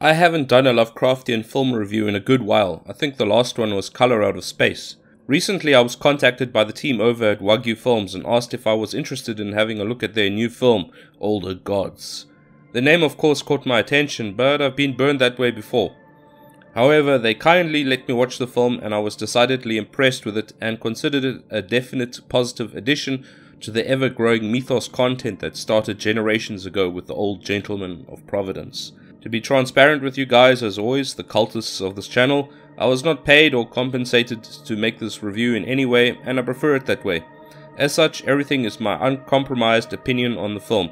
I haven't done a Lovecraftian film review in a good while. I think the last one was Color Out of Space. Recently I was contacted by the team over at Wagyu Films and asked if I was interested in having a look at their new film, Older Gods. The name of course caught my attention, but I've been burned that way before. However, they kindly let me watch the film and I was decidedly impressed with it and considered it a definite positive addition to the ever-growing mythos content that started generations ago with the old gentlemen of Providence. To be transparent with you guys, as always, the cultists of this channel, I was not paid or compensated to make this review in any way, and I prefer it that way. As such, everything is my uncompromised opinion on the film.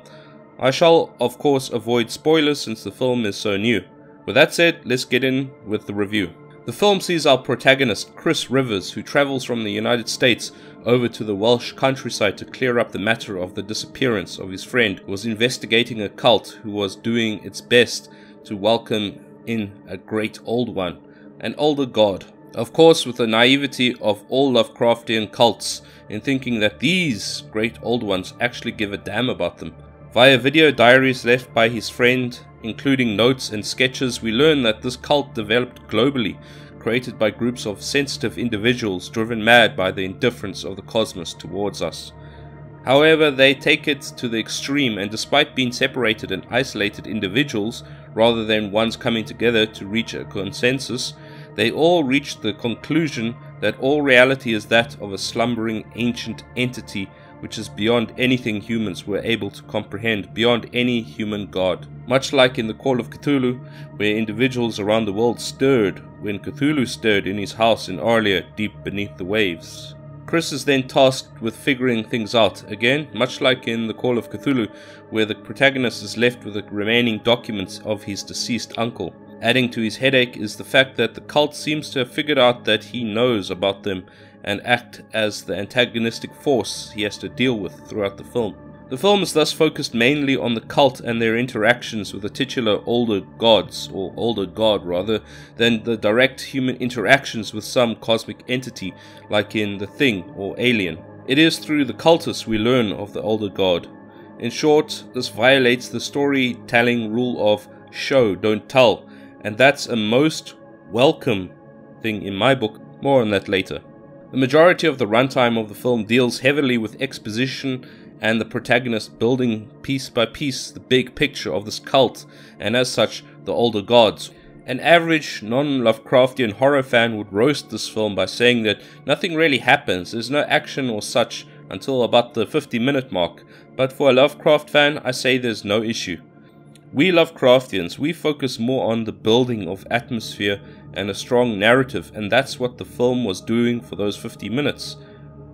I shall, of course, avoid spoilers since the film is so new. With that said, let's get in with the review. The film sees our protagonist, Chris Rivers, who travels from the United States over to the Welsh countryside to clear up the matter of the disappearance of his friend who was investigating a cult who was doing its best to welcome in a great old one, an older god. Of course, with the naivety of all Lovecraftian cults in thinking that these great old ones actually give a damn about them. Via video diaries left by his friend, including notes and sketches, we learn that this cult developed globally, created by groups of sensitive individuals driven mad by the indifference of the cosmos towards us. However, they take it to the extreme, and despite being separated and isolated individuals, rather than ones coming together to reach a consensus, they all reach the conclusion that all reality is that of a slumbering ancient entity which is beyond anything humans were able to comprehend, beyond any human god. Much like in the Call of Cthulhu, where individuals around the world stirred when Cthulhu stirred in his house in Arlia, deep beneath the waves. Chris is then tasked with figuring things out, again, much like in the Call of Cthulhu, where the protagonist is left with the remaining documents of his deceased uncle. Adding to his headache is the fact that the cult seems to have figured out that he knows about them and act as the antagonistic force he has to deal with throughout the film. The film is thus focused mainly on the cult and their interactions with the titular older gods, or older god rather, than the direct human interactions with some cosmic entity like in The Thing or Alien. It is through the cultists we learn of the older god. In short, this violates the storytelling rule of show, don't tell, and that's a most welcome thing in my book. More on that later. The majority of the runtime of the film deals heavily with exposition and the protagonist building piece by piece the big picture of this cult and as such the older gods. An average non-Lovecraftian horror fan would roast this film by saying that nothing really happens, there's no action or such until about the 50-minute mark, but for a Lovecraft fan I say there's no issue. We Lovecraftians, we focus more on the building of atmosphere and a strong narrative, and that's what the film was doing for those 50 minutes.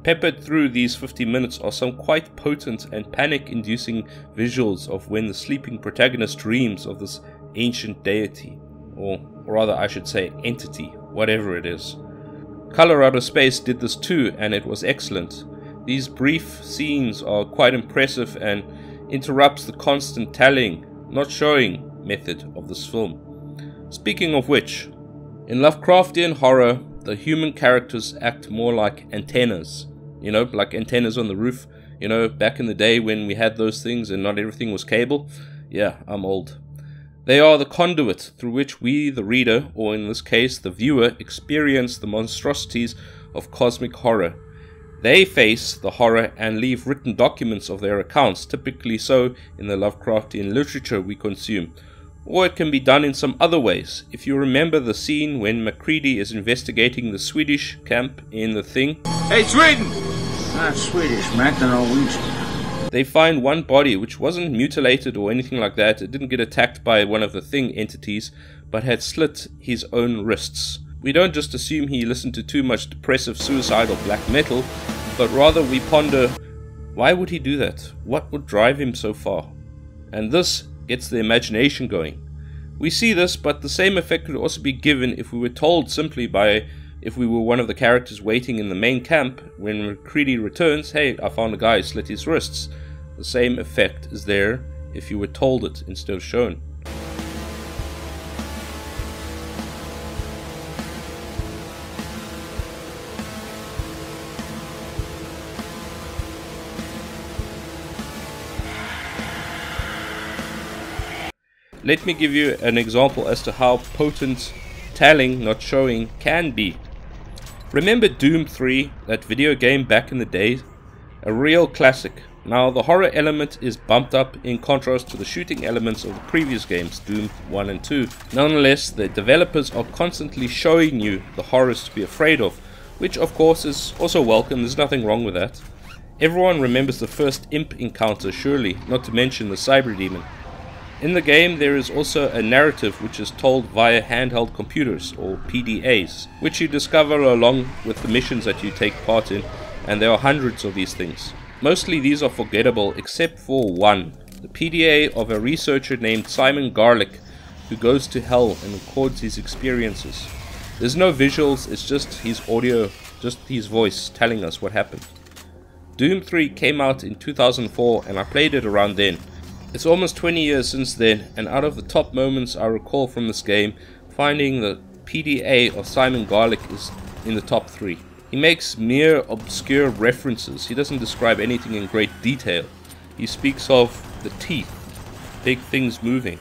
Peppered through these 50 minutes are some quite potent and panic-inducing visuals of when the sleeping protagonist dreams of this ancient deity, or rather I should say entity, whatever it is. Color Out of Space did this too, and it was excellent. These brief scenes are quite impressive and interrupts the constant telling, not showing method of this film. Speaking of which, in Lovecraftian horror, the human characters act more like antennas. You know, like antennas on the roof. You know, back in the day when we had those things and not everything was cable. Yeah, I'm old. They are the conduit through which we, the reader, or in this case the viewer, experience the monstrosities of cosmic horror. They face the horror and leave written documents of their accounts, typically so in the Lovecraftian literature we consume. Or it can be done in some other ways. If you remember the scene when Macready is investigating the Swedish camp in The Thing. Hey, Sweden! Not Swedish, Mac, the Norwegian. They find one body which wasn't mutilated or anything like that. It didn't get attacked by one of the Thing entities, but had slit his own wrists. We don't just assume he listened to too much depressive suicidal black metal, but rather we ponder, why would he do that? What would drive him so far? And this gets the imagination going. We see this, but the same effect could also be given if we were told simply by, if we were one of the characters waiting in the main camp, when Macready returns, hey, I found a guy who slit his wrists. The same effect is there if you were told it instead of shown. Let me give you an example as to how potent telling, not showing, can be. Remember Doom 3, that video game back in the day? A real classic. Now the horror element is bumped up in contrast to the shooting elements of the previous games, Doom 1 and 2. Nonetheless, the developers are constantly showing you the horrors to be afraid of, which of course is also welcome, there's nothing wrong with that. Everyone remembers the first imp encounter surely, not to mention the cyber demon. In the game there is also a narrative which is told via handheld computers, or PDAs, which you discover along with the missions that you take part in, and there are hundreds of these things. Mostly these are forgettable except for one, the PDA of a researcher named Simon Garlick, who goes to hell and records his experiences. There's no visuals, it's just his audio, just his voice telling us what happened. Doom 3 came out in 2004 and I played it around then. It's almost 20 years since then, and out of the top moments I recall from this game, finding the PDA of Simon Garlick is in the top 3. He makes mere obscure references, he doesn't describe anything in great detail. He speaks of the teeth, big things moving.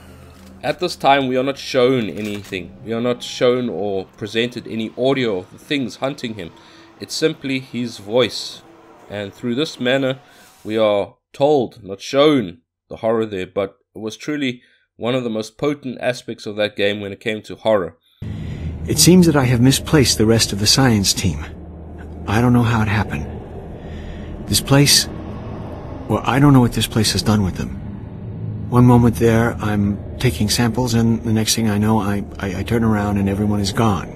At this time we are not shown anything, we are not shown or presented any audio of the things hunting him. It's simply his voice, and through this manner we are told, not shown, the horror there, but it was truly one of the most potent aspects of that game when it came to horror. It seems that I have misplaced the rest of the science team. I don't know how it happened. This place, well, I don't know what this place has done with them. One moment there, I'm taking samples, and the next thing I know, I turn around and everyone is gone.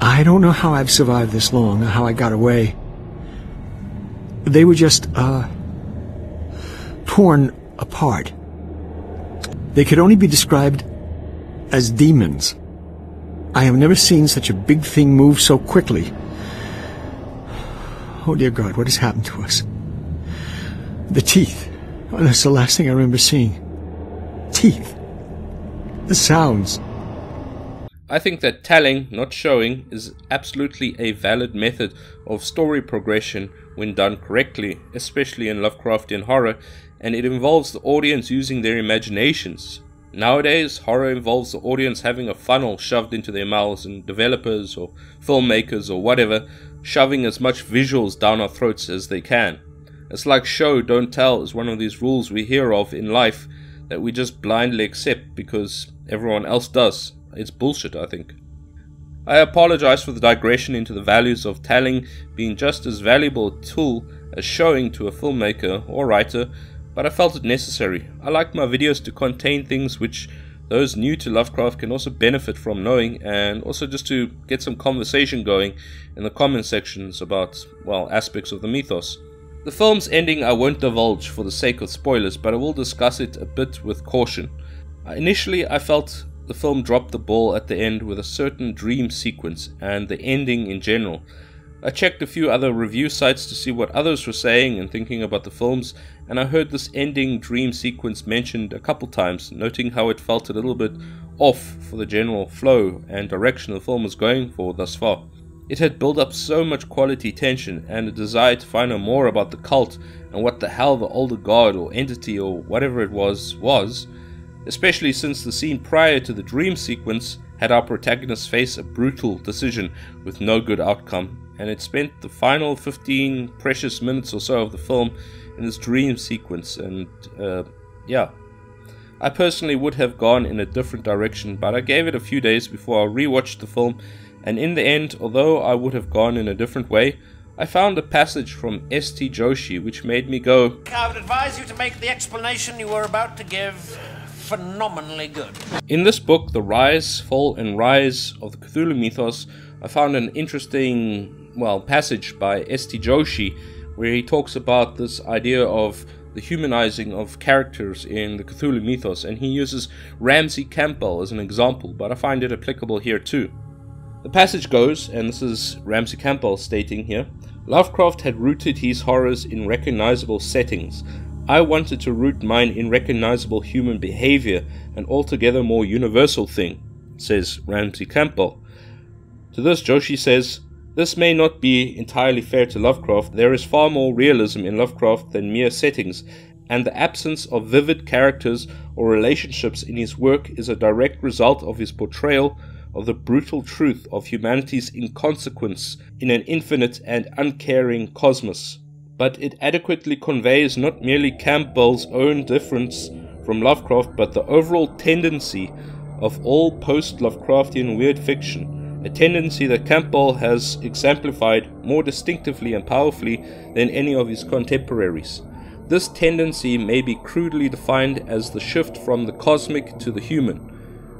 I don't know how I've survived this long, how I got away. They were just, torn apart. They could only be described as demons. I have never seen such a big thing move so quickly. Oh dear God, what has happened to us? The teeth. Oh, that's the last thing I remember seeing. Teeth. The sounds. I think that telling, not showing, is absolutely a valid method of story progression when done correctly, especially in Lovecraftian horror, and it involves the audience using their imaginations. Nowadays, horror involves the audience having a funnel shoved into their mouths, and developers or filmmakers or whatever shoving as much visuals down our throats as they can. It's like show, don't tell is one of these rules we hear of in life that we just blindly accept because everyone else does. It's bullshit, I think. I apologize for the digression into the values of telling being just as valuable a tool as showing to a filmmaker or writer, but I felt it necessary. I like my videos to contain things which those new to Lovecraft can also benefit from knowing, and also just to get some conversation going in the comment sections about, well, aspects of the mythos. The film's ending I won't divulge for the sake of spoilers, but I will discuss it a bit with caution. Initially I felt the film dropped the ball at the end with a certain dream sequence and the ending in general. I checked a few other review sites to see what others were saying and thinking about the films, and I heard this ending dream sequence mentioned a couple times, noting how it felt a little bit off for the general flow and direction the film was going for thus far. It had built up so much quality tension and a desire to find out more about the cult and what the hell the older god or entity or whatever it was, especially since the scene prior to the dream sequence had our protagonist face a brutal decision with no good outcome, and it spent the final 15 precious minutes or so of the film in this dream sequence, and yeah. I personally would have gone in a different direction, but I gave it a few days before I rewatched the film, and in the end, although I would have gone in a different way, I found a passage from S.T. Joshi which made me go, I would advise you to make the explanation you were about to give phenomenally good. In this book, The Rise, Fall and Rise of the Cthulhu Mythos, I found an interesting, passage by S.T. Joshi where he talks about this idea of the humanizing of characters in the Cthulhu mythos, and he uses Ramsey Campbell as an example, but I find it applicable here too. The passage goes, and this is Ramsey Campbell stating here, Lovecraft had rooted his horrors in recognizable settings. I wanted to root mine in recognizable human behavior, an altogether more universal thing, says Ramsey Campbell. To this, Joshi says, this may not be entirely fair to Lovecraft. There is far more realism in Lovecraft than mere settings, and the absence of vivid characters or relationships in his work is a direct result of his portrayal of the brutal truth of humanity's inconsequence in an infinite and uncaring cosmos. But it adequately conveys not merely Campbell's own difference from Lovecraft, but the overall tendency of all post-Lovecraftian weird fiction, a tendency that Campbell has exemplified more distinctively and powerfully than any of his contemporaries. This tendency may be crudely defined as the shift from the cosmic to the human.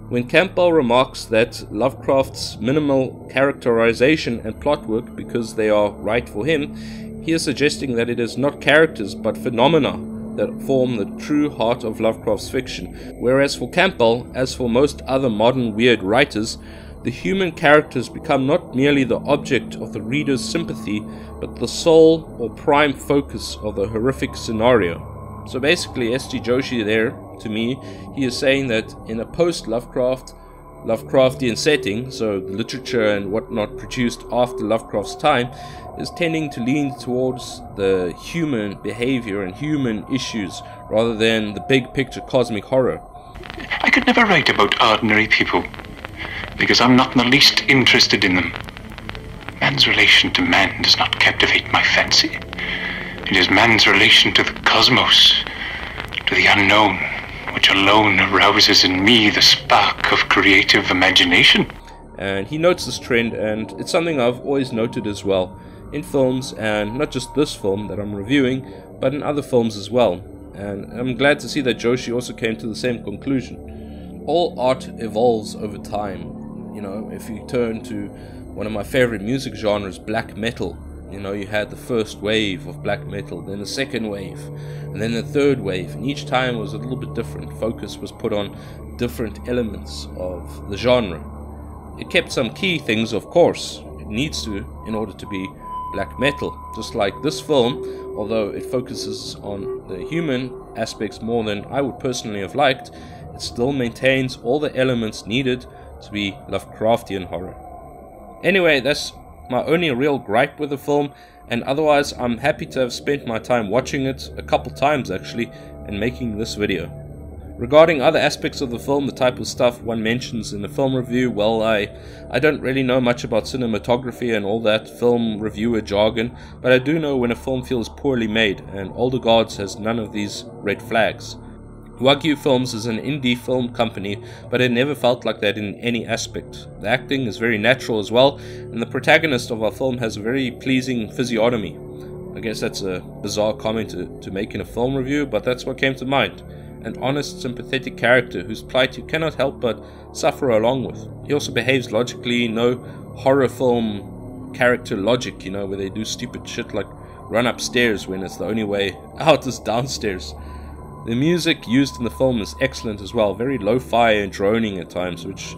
When Campbell remarks that Lovecraft's minimal characterization and plot work because they are right for him, he is suggesting that it is not characters but phenomena that form the true heart of Lovecraft's fiction, whereas for Campbell, as for most other modern weird writers, the human characters become not merely the object of the reader's sympathy, but the sole or prime focus of the horrific scenario. So basically, S.G. Joshi there, to me, he is saying that in a post-Lovecraftian setting, so the literature and whatnot produced after Lovecraft's time, is tending to lean towards the human behavior and human issues rather than the big picture cosmic horror. I could never write about ordinary people because I'm not in the least interested in them. Man's relation to man does not captivate my fancy. It is man's relation to the cosmos, to the unknown, which alone arouses in me the spark of creative imagination. And he notes this trend, and it's something I've always noted as well in films, and not just this film that I'm reviewing, but in other films as well. And I'm glad to see that Joshi also came to the same conclusion. All art evolves over time. You know, if you turn to one of my favorite music genres, black metal, you know, you had the first wave of black metal, then the second wave, and then the third wave, and each time was a little bit different. Focus was put on different elements of the genre. It kept some key things, of course. It needs to, in order to be black metal. Just like this film, although it focuses on the human aspects more than I would personally have liked, it still maintains all the elements needed to be Lovecraftian horror. Anyway, that's my only real gripe with the film, and otherwise I'm happy to have spent my time watching it a couple times actually and making this video. Regarding other aspects of the film, the type of stuff one mentions in the film review, well, I don't really know much about cinematography and all that film reviewer jargon, but I do know when a film feels poorly made, and Older Gods has none of these red flags. Wagyu Films is an indie film company, but it never felt like that in any aspect. The acting is very natural as well, and the protagonist of our film has a very pleasing physiognomy. I guess that's a bizarre comment to make in a film review, but that's what came to mind. An honest, sympathetic character whose plight you cannot help but suffer along with. He also behaves logically, no horror film character logic, you know, where they do stupid shit like run upstairs when it's the only way out is downstairs. The music used in the film is excellent as well, very lo-fi and droning at times, which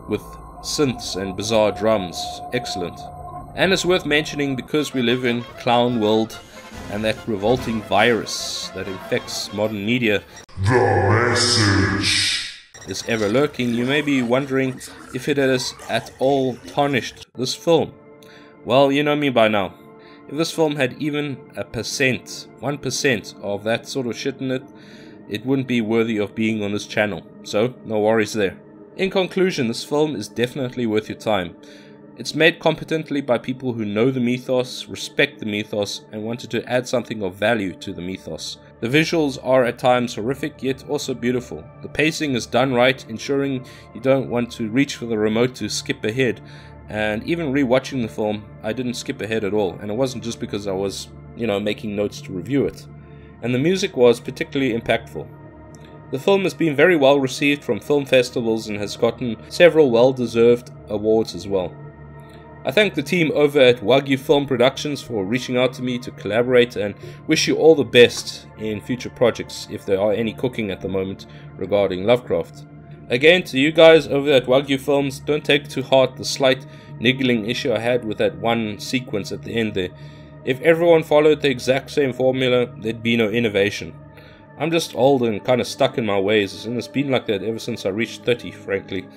with synths and bizarre drums, excellent. And it's worth mentioning because we live in Clown World and that revolting virus that infects modern media, the message, is ever lurking. You may be wondering if it has at all tarnished this film. Well, you know me by now. If this film had even 1% of that sort of shit in it, it wouldn't be worthy of being on this channel. So, no worries there. In conclusion, this film is definitely worth your time. It's made competently by people who know the mythos, respect the mythos, and wanted to add something of value to the mythos. The visuals are at times horrific, yet also beautiful. The pacing is done right, ensuring you don't want to reach for the remote to skip ahead. And even rewatching the film, I didn't skip ahead at all, and it wasn't just because I was, making notes to review it. And the music was particularly impactful. The film has been very well received from film festivals and has gotten several well-deserved awards as well. I thank the team over at Wagyu Film Productions for reaching out to me to collaborate, and wish you all the best in future projects, if there are any cooking at the moment regarding Lovecraft. Again, to you guys over at Wagyu Films, don't take to heart the slight niggling issue I had with that one sequence at the end there. If everyone followed the exact same formula, there'd be no innovation. I'm just old and kind of stuck in my ways, and it's been like that ever since I reached 30, frankly.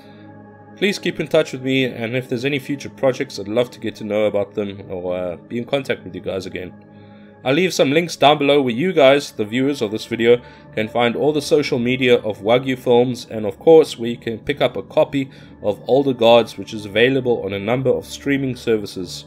Please keep in touch with me, and if there's any future projects, I'd love to get to know about them or be in contact with you guys again. I'll leave some links down below where you guys, the viewers of this video, can find all the social media of Wagyu Films, and of course where you can pick up a copy of Older Gods, which is available on a number of streaming services.